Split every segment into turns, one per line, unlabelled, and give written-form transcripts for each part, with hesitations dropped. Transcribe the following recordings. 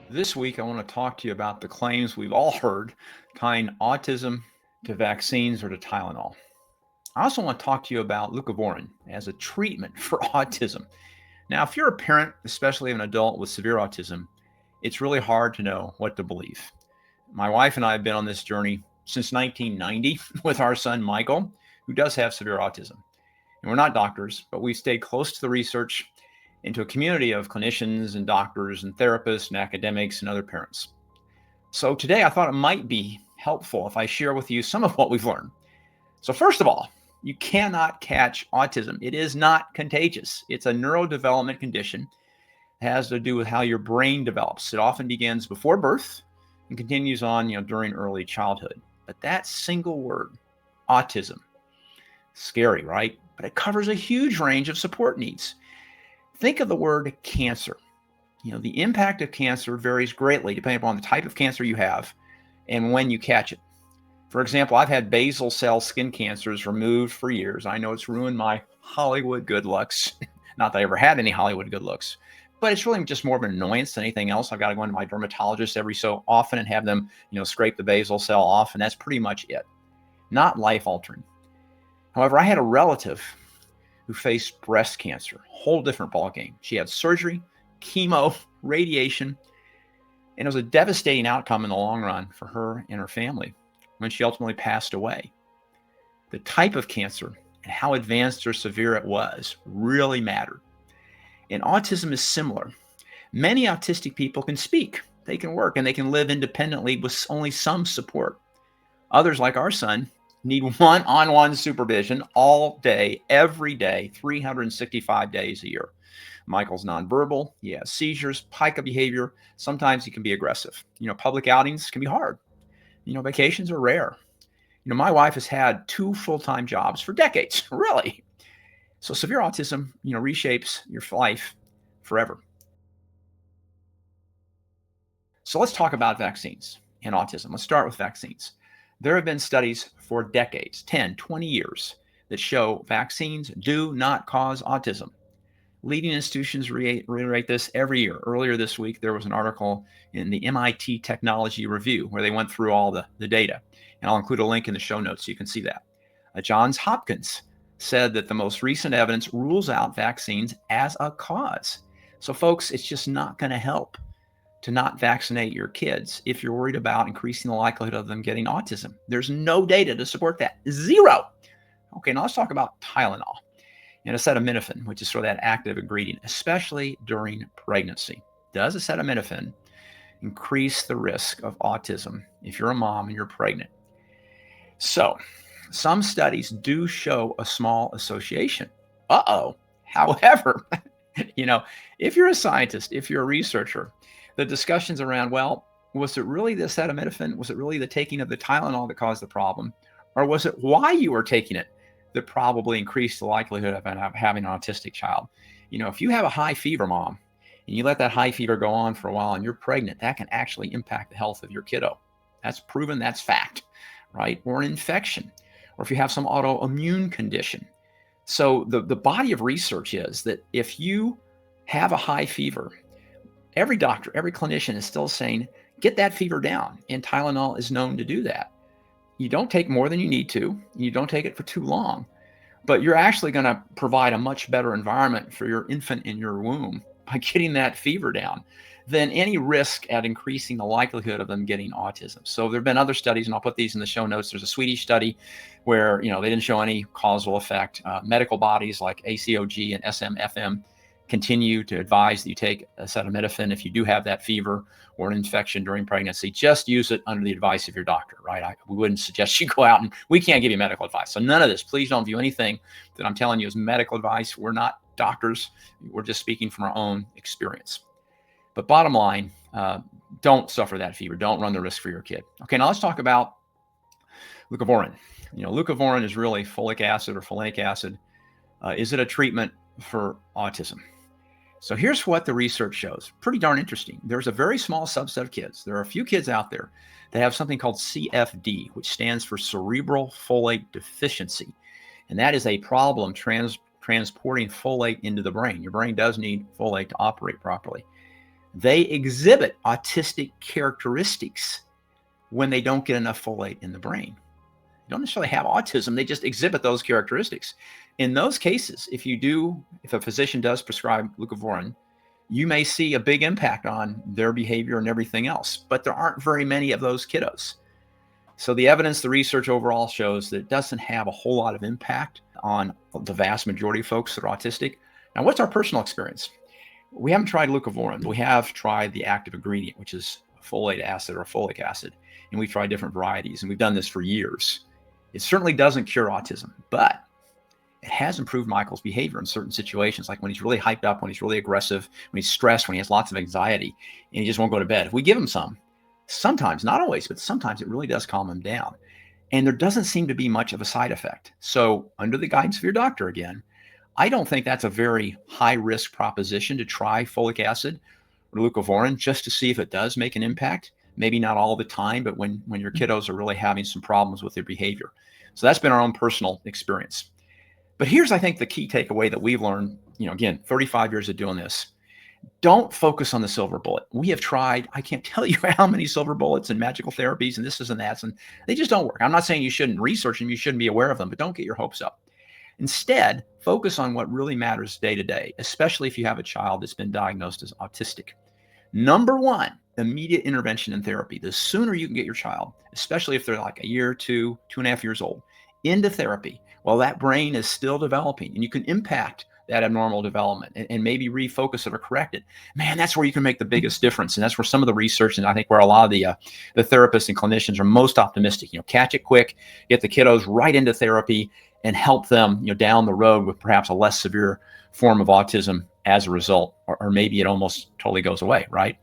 This week, I want to talk to you about the claims we've all heard tying autism to vaccines or to Tylenol. I also want to talk to you about Leucovorin as a treatment for autism. Now, if you're a parent, especially of an adult with severe autism, it's really hard to know what to believe. My wife and I have been on this journey since 1990 with our son Michael, who does have severe autism. And we're not doctors, but we stayed close to the research into a community of clinicians and doctors and therapists and academics and other parents. So today I thought it might be helpful if I share with you some of what we've learned. So first of all, you cannot catch autism. It is not contagious. It's a neurodevelopment condition. It has to do with how your brain develops. It often begins before birth and continues on, during early childhood. But that single word, autism, scary, right? But it covers a huge range of support needs. Think of the word cancer. The impact of cancer varies greatly depending upon the type of cancer you have and when you catch it. For example, I've had basal cell skin cancers removed for years. I know it's ruined my Hollywood good looks. Not that I ever had any Hollywood good looks, but it's really just more of an annoyance than anything else. I've got to go into my dermatologist every so often and have them, scrape the basal cell off, and that's pretty much it. Not life-altering. However, I had a relative who faced breast cancer, whole different ballgame. She had surgery, chemo, radiation, and it was a devastating outcome in the long run for her and her family when she ultimately passed away. The type of cancer and how advanced or severe it was really mattered. And autism is similar. Many autistic people can speak, they can work, and they can live independently with only some support. Others, like our son, need one-on-one supervision all day, every day, 365 days a year. Michael's nonverbal. He has seizures, pica behavior. Sometimes he can be aggressive. Public outings can be hard. Vacations are rare. My wife has had 2 full-time jobs for decades, really. So severe autism, reshapes your life forever. So let's talk about vaccines and autism. Let's start with vaccines. There have been studies for decades, 10, 20 years, that show vaccines do not cause autism. Leading institutions reiterate this every year. Earlier this week, there was an article in the MIT Technology Review where they went through all the data. And I'll include a link in the show notes so you can see that. Johns Hopkins said that the most recent evidence rules out vaccines as a cause. So folks, it's just not going to help to not vaccinate your kids if you're worried about increasing the likelihood of them getting autism. There's no data to support that. Zero. Okay, now let's talk about Tylenol and acetaminophen, which is sort of that active ingredient, especially during pregnancy. Does acetaminophen increase the risk of autism if you're a mom and you're pregnant? So, some studies do show a small association. However, if you're a scientist, if you're a researcher, the discussions around, was it really the acetaminophen? Was it really the taking of the Tylenol that caused the problem? Or was it why you were taking it that probably increased the likelihood of having an autistic child? If you have a high fever, mom, and you let that high fever go on for a while and you're pregnant, that can actually impact the health of your kiddo. That's proven, that's fact, right? Or an infection, or if you have some autoimmune condition. So the body of research is that if you have a high fever, every doctor, every clinician is still saying, get that fever down. And Tylenol is known to do that. You don't take more than you need to. You don't take it for too long. But you're actually going to provide a much better environment for your infant in your womb by getting that fever down than any risk at increasing the likelihood of them getting autism. So there have been other studies, and I'll put these in the show notes. There's a Swedish study where they didn't show any causal effect. Medical bodies like ACOG and SMFM continue to advise that you take acetaminophen if you do have that fever or an infection during pregnancy. Just use it under the advice of your doctor, right? We wouldn't suggest you go out, and we can't give you medical advice. So none of this, please don't view anything that I'm telling you as medical advice. We're not doctors. We're just speaking from our own experience. But bottom line, don't suffer that fever. Don't run the risk for your kid. Okay, now let's talk about Leucovorin. Leucovorin is really folic acid or folate acid. Is it a treatment for autism? So here's what the research shows. Pretty darn interesting. There's a very small subset of kids. There are a few kids out there that have something called CFD, which stands for cerebral folate deficiency. And that is a problem transporting folate into the brain. Your brain does need folate to operate properly. they exhibit autistic characteristics when they don't get enough folate in the brain. They don't necessarily have autism, they just exhibit those characteristics. In those cases, if a physician does prescribe leucovorin, you may see a big impact on their behavior and everything else, but there aren't very many of those kiddos. So the evidence, the research overall shows that it doesn't have a whole lot of impact on the vast majority of folks that are autistic. Now, what's our personal experience? We haven't tried leucovorin. We have tried the active ingredient, which is folate acid or folic acid, and we've tried different varieties, and we've done this for years. It certainly doesn't cure autism, but it has improved Michael's behavior in certain situations, like when he's really hyped up, when he's really aggressive, when he's stressed, when he has lots of anxiety, and he just won't go to bed. If we give him some, sometimes, not always, but sometimes it really does calm him down. And there doesn't seem to be much of a side effect. So under the guidance of your doctor again, I don't think that's a very high risk proposition to try folic acid or leucovorin just to see if it does make an impact. Maybe not all the time, but when your kiddos are really having some problems with their behavior. So that's been our own personal experience. But here's, I think, the key takeaway that we've learned, again, 35 years of doing this. Don't focus on the silver bullet. We have tried, I can't tell you how many silver bullets and magical therapies and this and that, and they just don't work. I'm not saying you shouldn't research them, you shouldn't be aware of them, but don't get your hopes up. Instead, focus on what really matters day to day, especially if you have a child that's been diagnosed as autistic. Number one, immediate intervention and therapy. The sooner you can get your child, especially if they're like a year, 2.5 years old, into therapy while that brain is still developing, and you can impact that abnormal development and maybe refocus it or correct it. Man, that's where you can make the biggest difference. And that's where some of the research, and I think where a lot of the therapists and clinicians are most optimistic, catch it quick, get the kiddos right into therapy and help them, down the road with perhaps a less severe form of autism as a result, or maybe it almost totally goes away, right?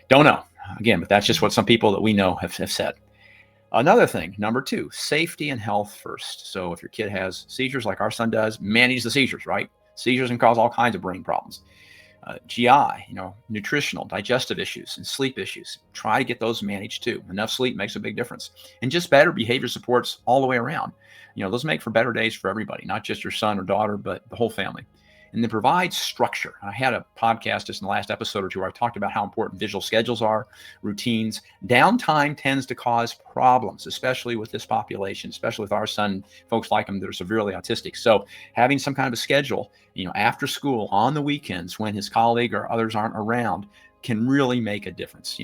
Don't know. Again, but that's just what some people that we know have said. Another thing, number two, safety and health first. So if your kid has seizures like our son does, manage the seizures, right? Seizures can cause all kinds of brain problems. GI, nutritional, digestive issues, and sleep issues. Try to get those managed too. Enough sleep makes a big difference. And just better behavior supports all the way around. Those make for better days for everybody, not just your son or daughter, but the whole family. And then provide structure. I had a podcast just in the last episode or two where I talked about how important visual schedules are, routines. Downtime tends to cause problems, especially with this population, especially with our son, folks like him that are severely autistic. So having some kind of a schedule, after school, on the weekends, when his colleague or others aren't around, can really make a difference.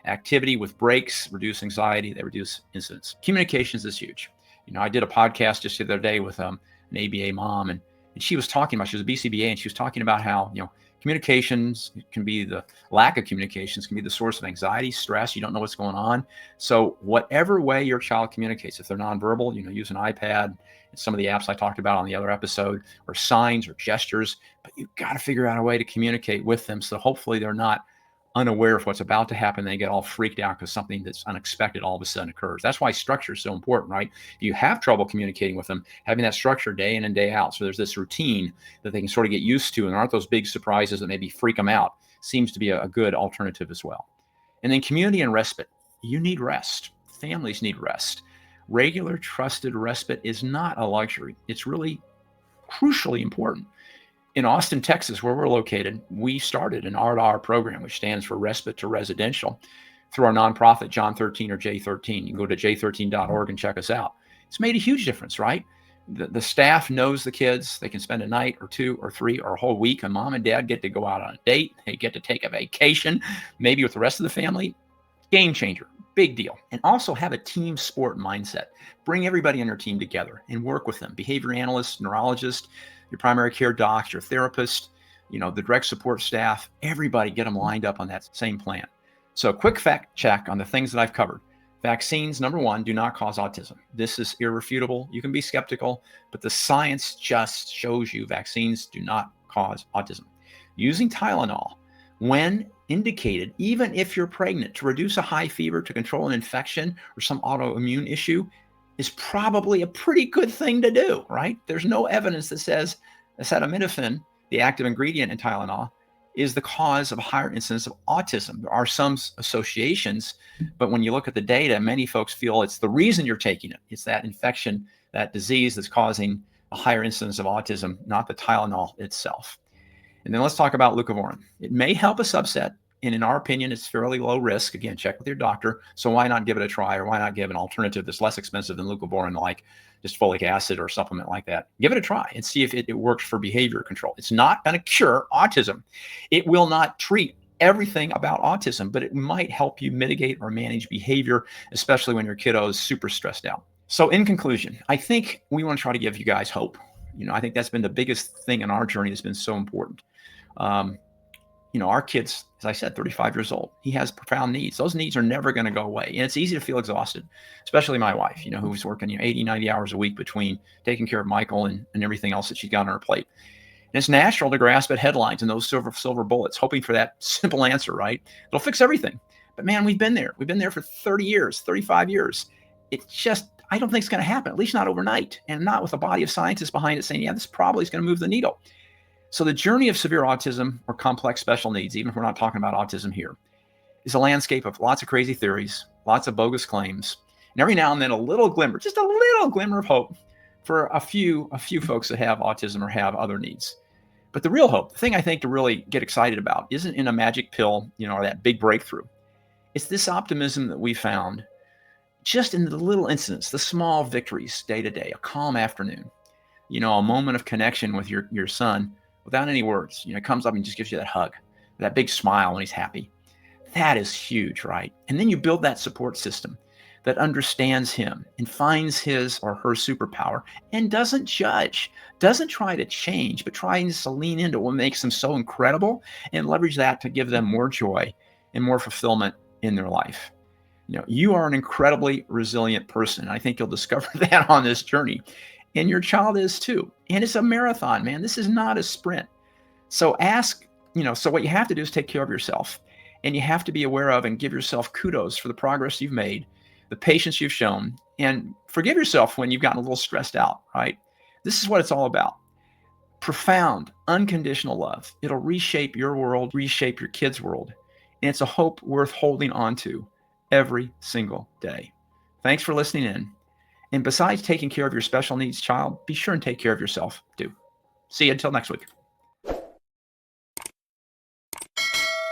Activity with breaks reduce anxiety, they reduce incidence. Communications is huge. I did a podcast just the other day with an ABA mom, and she was talking about, she was a BCBA, and she was talking about how, communications can be the lack of communications can be the source of anxiety, stress. You don't know what's going on. So whatever way your child communicates, if they're nonverbal, use an iPad and some of the apps I talked about on the other episode, or signs or gestures, but you've got to figure out a way to communicate with them. So hopefully they're not unaware of what's about to happen. They get all freaked out because something that's unexpected all of a sudden occurs. That's why structure is so important, right? If you have trouble communicating with them, having that structure day in and day out, so there's this routine that they can sort of get used to, and there aren't those big surprises that maybe freak them out, seems to be a good alternative as well. And then community and respite. You need rest. Families need rest. Regular, trusted respite is not a luxury. It's really crucially important. In Austin, Texas, where we're located, we started an R2R program, which stands for Respite to Residential, through our nonprofit, John 13 or J13. You can go to j13.org and check us out. It's made a huge difference, right? The staff knows the kids. They can spend a night or two or three or a whole week, and mom and dad get to go out on a date. They get to take a vacation, maybe with the rest of the family. Game changer, big deal. And also have a team sport mindset. Bring everybody on your team together and work with them. Behavior analysts, neurologists, your primary care docs, your therapist, the direct support staff, everybody get them lined up on that same plan. So a quick fact check on the things that I've covered. Vaccines, number one, do not cause autism. This is irrefutable. You can be skeptical, but the science just shows you vaccines do not cause autism. Using Tylenol, when indicated, even if you're pregnant, to reduce a high fever, to control an infection or some autoimmune issue, is probably a pretty good thing to do, right? There's no evidence that says acetaminophen, the active ingredient in Tylenol, is the cause of a higher incidence of autism. There are some associations, but when you look at the data, many folks feel it's the reason you're taking it. It's that infection, that disease that's causing a higher incidence of autism, not the Tylenol itself. And then let's talk about leucovorin. It may help a subset, And in our opinion, it's fairly low risk. Again, check with your doctor. So why not give it a try, or why not give an alternative that's less expensive than Leucovorin, like just folic acid or supplement like that? Give it a try and see if it works for behavior control. It's not going to cure autism. It will not treat everything about autism, but it might help you mitigate or manage behavior, especially when your kiddo is super stressed out. So in conclusion, I think we want to try to give you guys hope. I think that's been the biggest thing in our journey that's been so important. Our kid's, as I said, 35 years old. He has profound needs. Those needs are never going to go away. And it's easy to feel exhausted, especially my wife, who's working 80, 90 hours a week between taking care of Michael and everything else that she's got on her plate. And it's natural to grasp at headlines and those silver bullets, hoping for that simple answer, right? It'll fix everything. But man, we've been there. We've been there for 30 years, 35 years. It's just, I don't think it's going to happen, at least not overnight, and not with a body of scientists behind it saying, yeah, this probably is going to move the needle. So the journey of severe autism or complex special needs, even if we're not talking about autism here, is a landscape of lots of crazy theories, lots of bogus claims, and every now and then a little glimmer, just a little glimmer of hope for a few folks that have autism or have other needs. But the real hope, the thing I think to really get excited about, isn't in a magic pill, or that big breakthrough. It's this optimism that we found just in the little incidents, the small victories day to day, a calm afternoon, a moment of connection with your son without any words. Comes up and just gives you that hug, that big smile when he's happy. That is huge, right? And then you build that support system that understands him and finds his or her superpower and doesn't judge, doesn't try to change, but tries to lean into what makes them so incredible and leverage that to give them more joy and more fulfillment in their life. You are an incredibly resilient person. I think you'll discover that on this journey. And your child is too. And it's a marathon, man. This is not a sprint. So so what you have to do is take care of yourself. And you have to be aware of and give yourself kudos for the progress you've made, the patience you've shown, and forgive yourself when you've gotten a little stressed out, right? This is what it's all about. Profound, unconditional love. It'll reshape your world, reshape your kids' world. And it's a hope worth holding on to every single day. Thanks for listening in. And besides taking care of your special needs child, be sure and take care of yourself too. See you until next week.